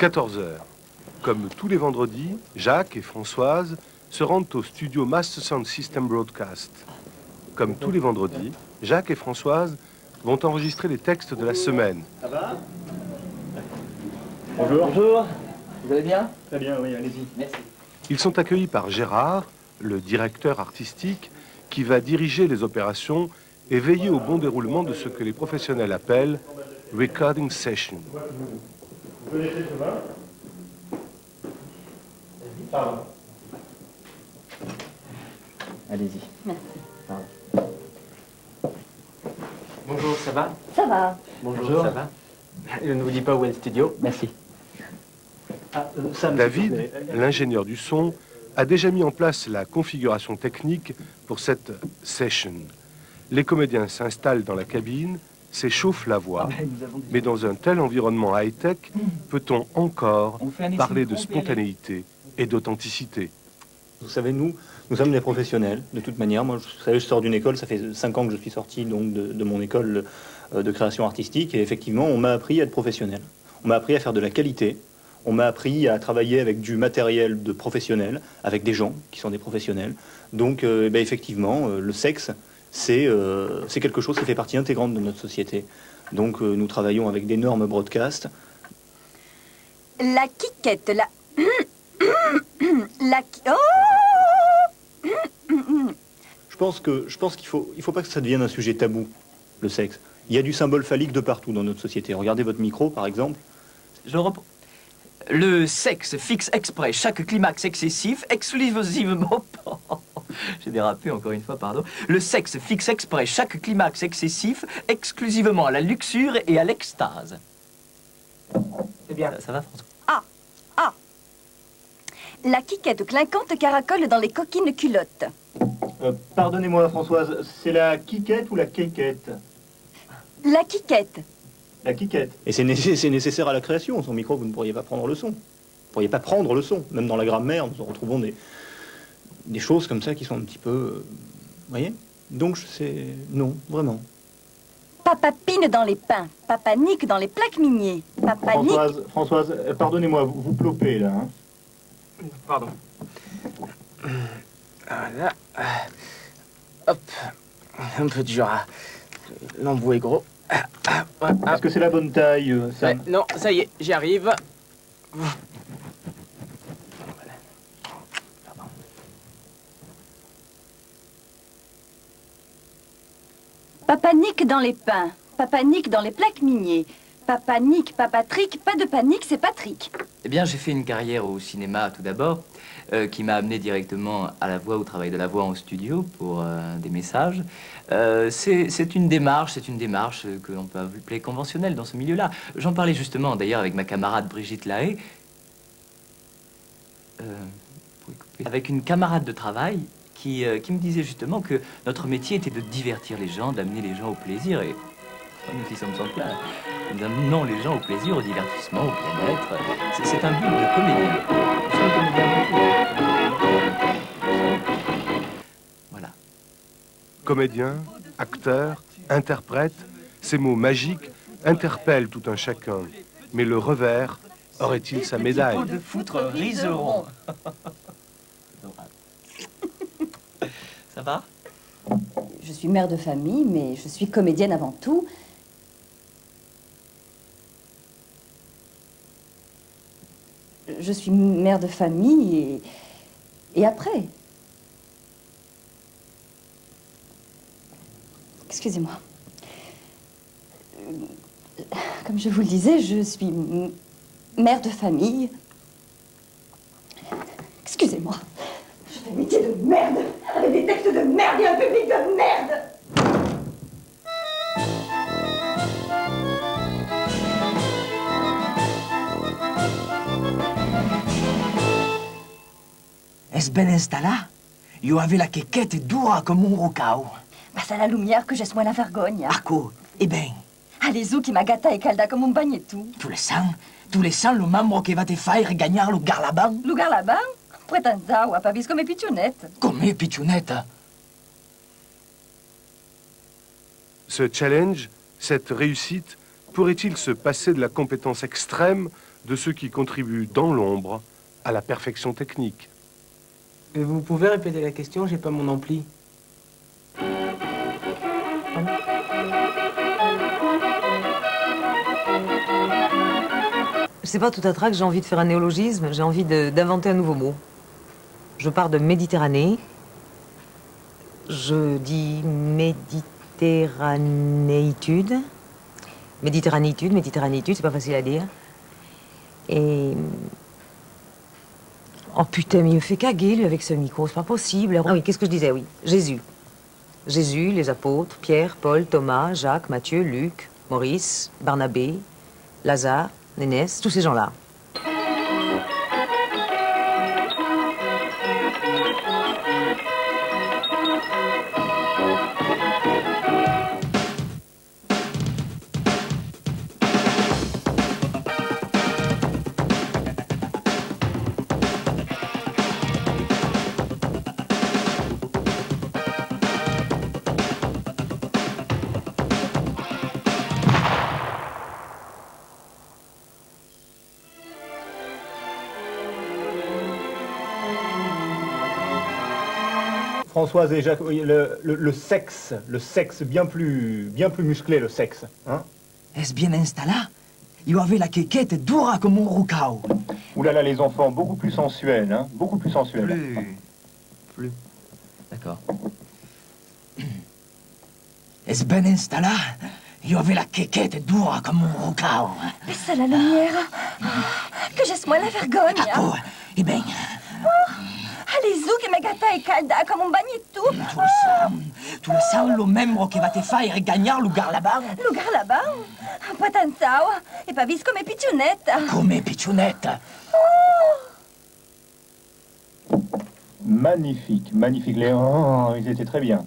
14 heures. Comme tous les vendredis, Jacques et Françoise se rendent au studio Master Sound System Broadcast. Comme tous les vendredis, Jacques et Françoise vont enregistrer les textes de la semaine. Ça va? Bonjour. Bonjour. Vous allez bien? Très bien, oui, allez-y. Merci. Ils sont accueillis par Gérard, le directeur artistique, qui va diriger les opérations et veiller au bon déroulement de ce que les professionnels appellent « recording session ». Vous connaissez ce chemin? Pardon. Allez-y. Merci. Pardon. Bonjour, ça va? Ça va. Bonjour, ça va? Je ne vous dis pas où est le studio. Merci. Sam, David, l'ingénieur du son, a déjà mis en place la configuration technique pour cette session. Les comédiens s'installent dans la cabine, s'échauffent la voix. Mais dans un tel environnement high-tech, peut-on encore parler de spontanéité et d'authenticité? Vous savez, nous sommes des professionnels, de toute manière. Moi, vous savez, je sors d'une école, ça fait 5 ans que je suis sorti donc, de mon école de création artistique, et effectivement, on m'a appris à être professionnel. On m'a appris à faire de la qualité, on m'a appris à travailler avec du matériel de professionnels, avec des gens qui sont des professionnels. Donc, effectivement, le sexe, c'est quelque chose qui fait partie intégrante de notre société. Donc, nous travaillons avec d'énormes broadcasts. La quiquette, la... Je pense qu'il faut pas que ça devienne un sujet tabou, le sexe. Il y a du symbole phallique de partout dans notre société. Regardez votre micro, par exemple. Le sexe fixe exprès chaque climax excessif, exclusivement... J'ai dérapé encore une fois, pardon. Le sexe fixe exprès chaque climax excessif, exclusivement à la luxure et à l'extase. C'est bien. Ça va, François? La quiquette clinquante caracole dans les coquines culottes. Pardonnez-moi, Françoise, c'est la quiquette ou la quéquette? La quiquette. La quiquette. Et c'est nécessaire à la création. Sans micro, vous ne pourriez pas prendre le son. Vous ne pourriez pas prendre le son. Même dans la grammaire, nous retrouvons des choses comme ça qui sont un petit peu... vous voyez? Donc, c'est... non, vraiment. Papa pine dans les pains. Papa nique dans les plaques miniers. Papa nique... Françoise, pardonnez-moi, vous plopez, là, hein? Pardon. Voilà. Hop. Un peu dur. L'embout est gros. Est-ce que c'est la bonne taille, Sam? Non, ça y est, j'y arrive. Papa nique dans les pains. Papa nique dans les plaques miniers. Papa nique, papa trique, pas de panique, c'est Patrick. Eh bien, j'ai fait une carrière au cinéma tout d'abord, qui m'a amené directement à la voix, au travail de la voix en studio pour des messages. C'est une démarche que l'on peut appeler conventionnelle dans ce milieu-là. J'en parlais justement d'ailleurs avec ma camarade Brigitte Lahaye, avec une camarade de travail qui me disait justement que notre métier était de divertir les gens, d'amener les gens au plaisir. Et nous y sommes sans plaindre. Nous amenons les gens au plaisir, au divertissement, au bien-être. C'est un but de comédien. Nous sommes comédiens. Voilà. Comédien, acteur, interprète, ces mots magiques interpellent tout un chacun. Mais le revers aurait-il sa médaille? Petits pots de foutre riseront. Ça va? Je suis mère de famille, mais je suis comédienne avant tout. Je suis mère de famille et après. Excusez-moi. Comme je vous le disais, je suis mère de famille. Excusez-moi. Je fais un métier de merde, avec des textes de merde et un public de merde. Es ben installà? Io ave la quequette dura comme un rocao. Passa la lumière que j'ai moins la vergogne. Acco, e ben, Allez-y, qui m'agata et calda comme un bagnetto. tu le sens le membre che va te faire gagnar lo garlaban? Lugar là-bas, prétendant à pas vis comme piccionette. Come piccionetta? Ce challenge, cette réussite, pourrait-il se passer de la compétence extrême de ceux qui contribuent dans l'ombre à la perfection technique? Vous pouvez répéter la question, j'ai pas mon ampli. C'est pas tout à trac, j'ai envie de faire un néologisme, j'ai envie d'inventer un nouveau mot. Je pars de Méditerranée. Je dis méditerranéitude. Méditerranéitude, c'est pas facile à dire. Et... Oh putain, mais il me fait caguer, lui, avec ce micro, c'est pas possible. Ah oui, qu'est-ce que je disais, oui. Jésus. Jésus, les apôtres, Pierre, Paul, Thomas, Jacques, Matthieu, Luc, Maurice, Barnabé, Lazare, Nénès, tous ces gens-là. Françoise et Jacques, oui, le sexe bien plus musclé, le sexe. Hein? Es bien installé. Yo avez la quéquette dura comme un roucao. Ouh là là, les enfants, beaucoup plus sensuels, hein? Beaucoup plus sensuels. Plus. D'accord. Es bien installé. Yo avez la quéquette dura comme un roucao. Baisse la lumière. Que j'ai-moi la vergogne. Oh, eh bien, Allez-y, que me gata e calda comme un bagnetto. tu le sens le même que va te faire gagner lugar là-bas. Lugar là-bas. Pas tant ça. Et pas vis comme piccionette. Comme pitchounette. Magnifique, magnifique. Les... Oh, ils étaient très bien.